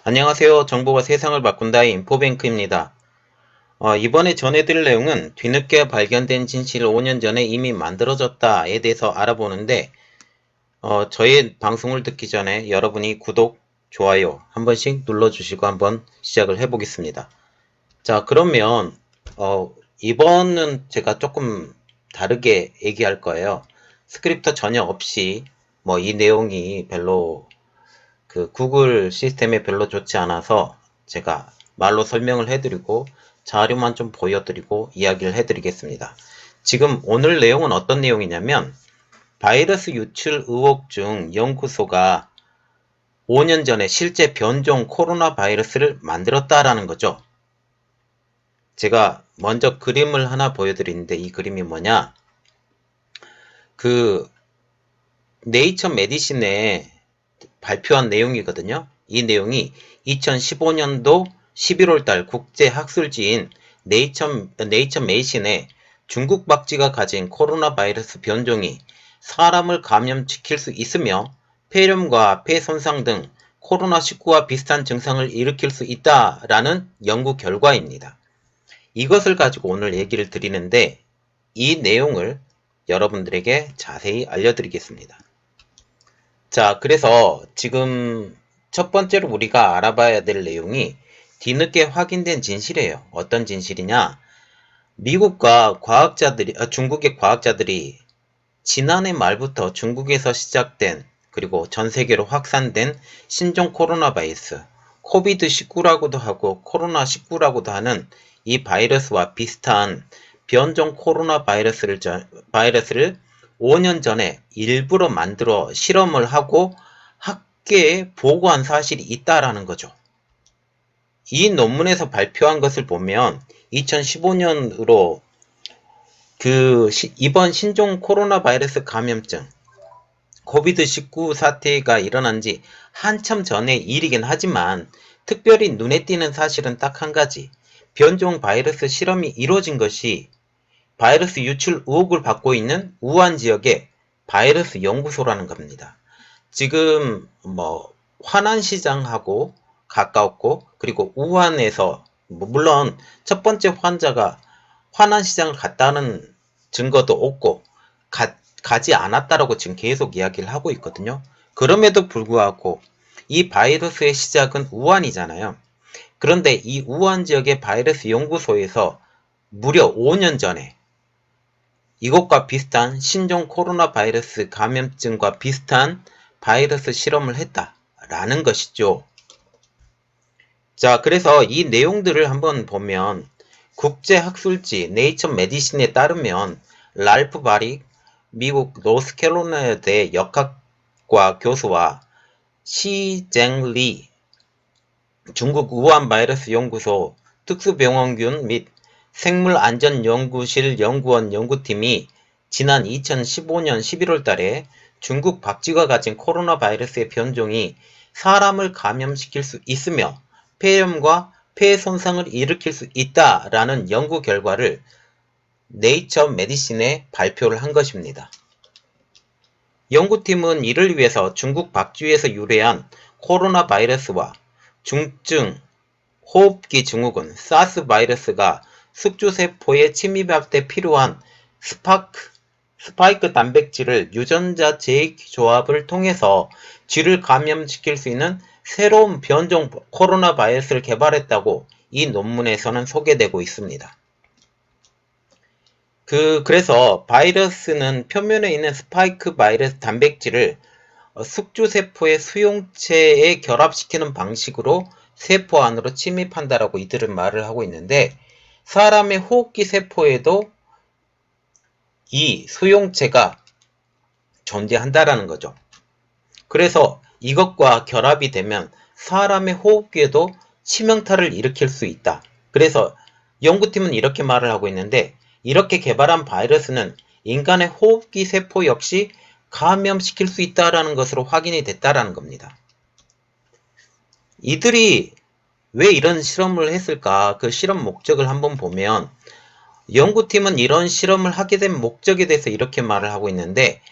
안녕하세요. 정보가 세상을 바꾼다의 인포뱅크입니다. 이번에 전해드릴 내용은 뒤늦게 발견된 진실 5년 전에 이미 만들어졌다에 대해서 알아보는데 저의 방송을 듣기 전에 여러분이 구독, 좋아요 한 번씩 눌러주시고 한번 시작을 해보겠습니다. 자, 그러면 이번은 제가 조금 다르게 얘기할 거예요. 스크립트 전혀 없이 이 내용이 별로 그 구글 시스템에 별로 좋지 않아서 제가 말로 설명을 해드리고 자료만 좀 보여드리고 이야기를 해드리겠습니다. 지금 오늘 내용은 어떤 내용이냐면 바이러스 유출 의혹 중 연구소가 5년 전에 실제 변종 코로나 바이러스를 만들었다라는 거죠. 제가 먼저 그림을 하나 보여드리는데 이 그림이 뭐냐, 그 네이처 메디신에 발표한 내용이거든요. 이 내용이 2015년도 11월달 국제학술지인 네이처 메디신에 중국 박쥐가 가진 코로나 바이러스 변종이 사람을 감염시킬 수 있으며 폐렴과 폐 손상 등 코로나19와 비슷한 증상을 일으킬 수 있다라는 연구 결과입니다. 이것을 가지고 오늘 얘기를 드리는데 이 내용을 여러분들에게 자세히 알려드리겠습니다. 자, 그래서 지금 첫 번째로 우리가 알아봐야 될 내용이 뒤늦게 확인된 진실이에요. 어떤 진실이냐? 중국의 과학자들이 지난해 말부터 중국에서 시작된 그리고 전 세계로 확산된 신종 코로나 바이러스, 코비드19라고도 하고 코로나19라고도 하는 이 바이러스와 비슷한 변종 코로나 바이러스를 5년 전에 일부러 만들어 실험을 하고 학계에 보고한 사실이 있다라는 거죠. 이 논문에서 발표한 것을 보면 2015년으로 이번 신종 코로나 바이러스 감염증 코비드19 사태가 일어난 지 한참 전의 일이긴 하지만 특별히 눈에 띄는 사실은 딱 한 가지, 변종 바이러스 실험이 이루어진 것이 바이러스 유출 의혹을 받고 있는 우한 지역의 바이러스 연구소라는 겁니다. 지금 화난시장하고 가까웠고 그리고 우한에서 물론 첫 번째 환자가 화난시장을 갔다는 증거도 없고 가지 않았다라고 지금 계속 이야기를 하고 있거든요. 그럼에도 불구하고 이 바이러스의 시작은 우한이잖아요. 그런데 이 우한 지역의 바이러스 연구소에서 무려 5년 전에 이것과 비슷한 신종 코로나 바이러스 감염증과 비슷한 바이러스 실험을 했다라는 것이죠. 자, 그래서 이 내용들을 한번 보면 국제학술지 네이처 메디신에 따르면 랄프 바릭 미국 노스캐롤라이나대 역학과 교수와 시쟁리 중국 우한 바이러스 연구소 특수병원균 및 생물안전연구실 연구원 연구팀이 지난 2015년 11월 달에 중국 박쥐가 가진 코로나 바이러스의 변종이 사람을 감염시킬 수 있으며 폐렴과 폐 손상을 일으킬 수 있다라는 연구 결과를 네이처 메디신에 발표를 한 것입니다. 연구팀은 이를 위해서 중국 박쥐에서 유래한 코로나 바이러스와 중증 호흡기 증후군 사스 바이러스가 숙주세포에 침입할 때 필요한 스파이크 단백질을 유전자 재조합을 통해서 쥐를 감염시킬 수 있는 새로운 변종 코로나 바이러스를 개발했다고 이 논문에서는 소개되고 있습니다. 그래서 바이러스는 표면에 있는 스파이크 바이러스 단백질을 숙주세포의 수용체에 결합시키는 방식으로 세포 안으로 침입한다라고 이들은 말을 하고 있는데 사람의 호흡기 세포에도 이 수용체가 존재한다라는 거죠. 그래서 이것과 결합이 되면 사람의 호흡기에도 치명타를 일으킬 수 있다. 그래서 연구팀은 이렇게 말을 하고 있는데 이렇게 개발한 바이러스는 인간의 호흡기 세포 역시 감염시킬 수 있다라는 것으로 확인이 됐다라는 겁니다. 이들이 왜 이런 실험을 했을까? 그 실험 목적을 한번 보면 연구팀은 이런 실험을 하게 된 목적에 대해서 이렇게 말을 하고 있는데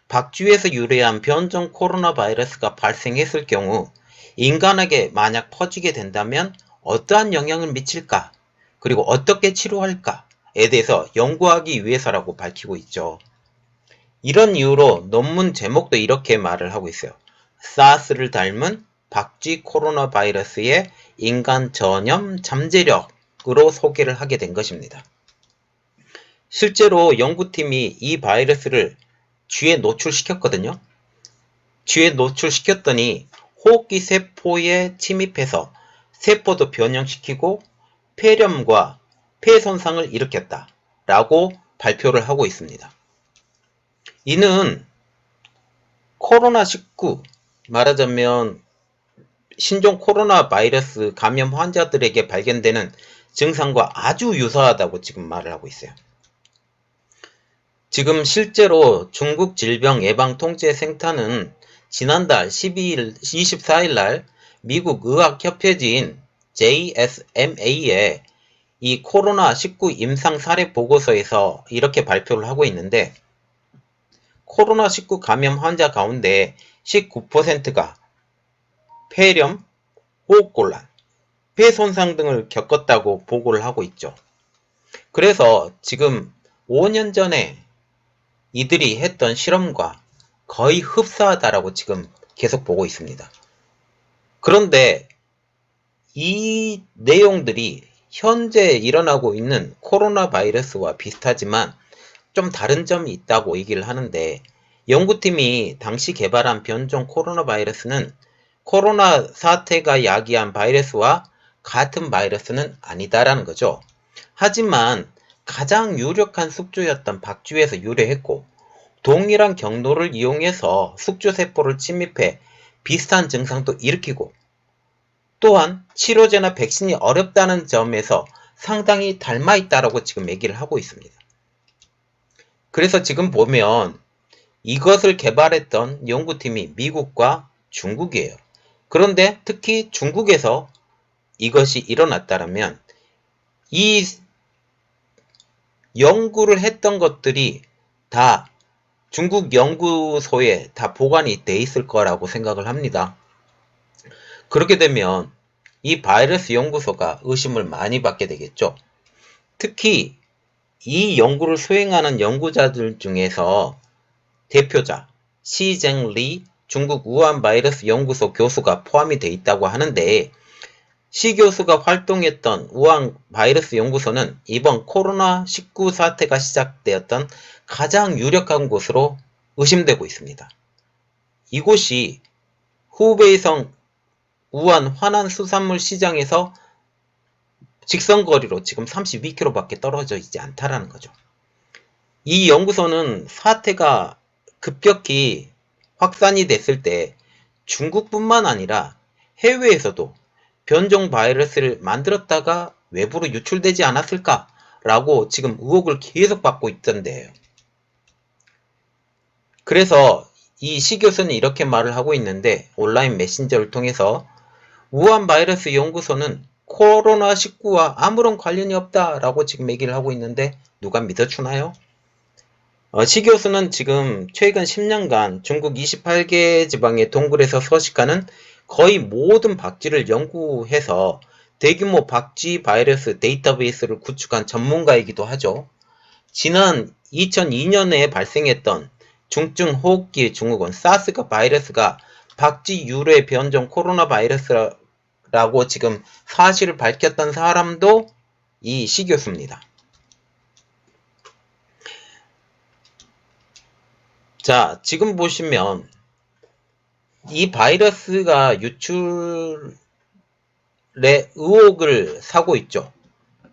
박쥐에서 유래한 변종 코로나 바이러스가 발생했을 경우 인간에게 만약 퍼지게 된다면 어떠한 영향을 미칠까? 그리고 어떻게 치료할까에 대해서 연구하기 위해서라고 밝히고 있죠. 이런 이유로 논문 제목도 이렇게 말을 하고 있어요. 사스를 닮은 박쥐 코로나 바이러스의 인간 전염 잠재력으로 소개를 하게 된 것입니다. 실제로 연구팀이 이 바이러스를 쥐에 노출시켰거든요. 쥐에 노출시켰더니 호흡기 세포에 침입해서 세포도 변형시키고 폐렴과 폐 손상을 일으켰다 라고 발표를 하고 있습니다. 이는 코로나19, 말하자면 신종 코로나 바이러스 감염 환자들에게 발견되는 증상과 아주 유사하다고 지금 말을 하고 있어요. 지금 실제로 중국 질병예방통제센터는 지난달 24일 날 미국 의학협회지인 JSMA의 이 코로나19 임상 사례 보고서에서 이렇게 발표를 하고 있는데, 코로나19 감염 환자 가운데 19%가 폐렴, 호흡곤란, 폐 손상 등을 겪었다고 보고를 하고 있죠. 그래서 지금 5년 전에 이들이 했던 실험과 거의 흡사하다라고 지금 계속 보고 있습니다. 그런데 이 내용들이 현재 일어나고 있는 코로나 바이러스와 비슷하지만 좀 다른 점이 있다고 얘기를 하는데, 연구팀이 당시 개발한 변종 코로나 바이러스는 코로나 사태가 야기한 바이러스와 같은 바이러스는 아니다라는 거죠. 하지만 가장 유력한 숙주였던 박쥐에서 유래했고, 동일한 경로를 이용해서 숙주세포를 침입해 비슷한 증상도 일으키고, 또한 치료제나 백신이 어렵다는 점에서 상당히 닮아있다라고 지금 얘기를 하고 있습니다. 그래서 지금 보면 이것을 개발했던 연구팀이 미국과 중국이에요. 그런데 특히 중국에서 이것이 일어났다면 이 연구를 했던 것들이 다 중국 연구소에 다 보관이 돼 있을 거라고 생각을 합니다. 그렇게 되면 이 바이러스 연구소가 의심을 많이 받게 되겠죠. 특히 이 연구를 수행하는 연구자들 중에서 대표자 시쟁리 중국 우한 바이러스 연구소 교수가 포함이 되어 있다고 하는데, 시 교수가 활동했던 우한 바이러스 연구소는 이번 코로나19 사태가 시작되었던 가장 유력한 곳으로 의심되고 있습니다. 이곳이 후베이성 우한 화난 수산물 시장에서 직선거리로 지금 32km밖에 떨어져 있지 않다라는 거죠. 이 연구소는 사태가 급격히 확산이 됐을 때 중국뿐만 아니라 해외에서도 변종 바이러스를 만들었다가 외부로 유출되지 않았을까라고 지금 의혹을 계속 받고 있던데요. 그래서 이 시 교수는 이렇게 말을 하고 있는데, 온라인 메신저를 통해서 우한 바이러스 연구소는 코로나19와 아무런 관련이 없다라고 지금 얘기를 하고 있는데 누가 믿어주나요? 시 교수는 지금 최근 10년간 중국 28개 지방의 동굴에서 서식하는 거의 모든 박쥐를 연구해서 대규모 박쥐 바이러스 데이터베이스를 구축한 전문가이기도 하죠. 지난 2002년에 발생했던 중증 호흡기 증후군 사스가 바이러스가 박쥐 유래 변종 코로나 바이러스라고 지금 사실을 밝혔던 사람도 이 시 교수입니다. 자, 지금 보시면 이 바이러스가 유출의 의혹을 사고 있죠.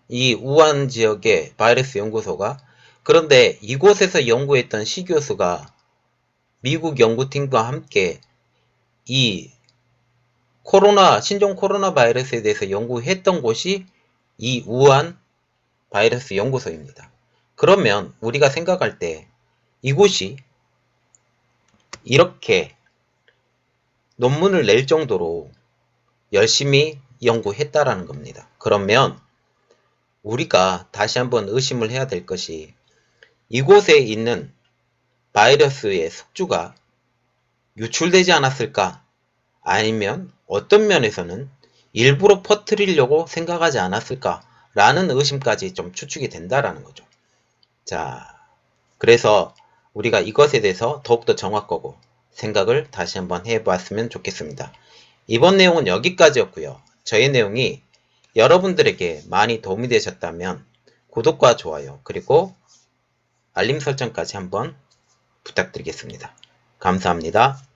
이 우한 지역의 바이러스 연구소가. 그런데 이곳에서 연구했던 시 교수가 미국 연구팀과 함께 이 신종 코로나 바이러스에 대해서 연구했던 곳이 이 우한 바이러스 연구소입니다. 그러면 우리가 생각할 때 이곳이 이렇게 논문을 낼 정도로 열심히 연구했다라는 겁니다. 그러면 우리가 다시 한번 의심을 해야 될 것이, 이곳에 있는 바이러스의 숙주가 유출되지 않았을까? 아니면 어떤 면에서는 일부러 퍼뜨리려고 생각하지 않았을까라는 의심까지 좀 추측이 된다라는 거죠. 자, 그래서 우리가 이것에 대해서 더욱더 정확하고 생각을 다시 한번 해봤으면 좋겠습니다. 이번 내용은 여기까지였고요. 저의 내용이 여러분들에게 많이 도움이 되셨다면 구독과 좋아요 그리고 알림 설정까지 한번 부탁드리겠습니다. 감사합니다.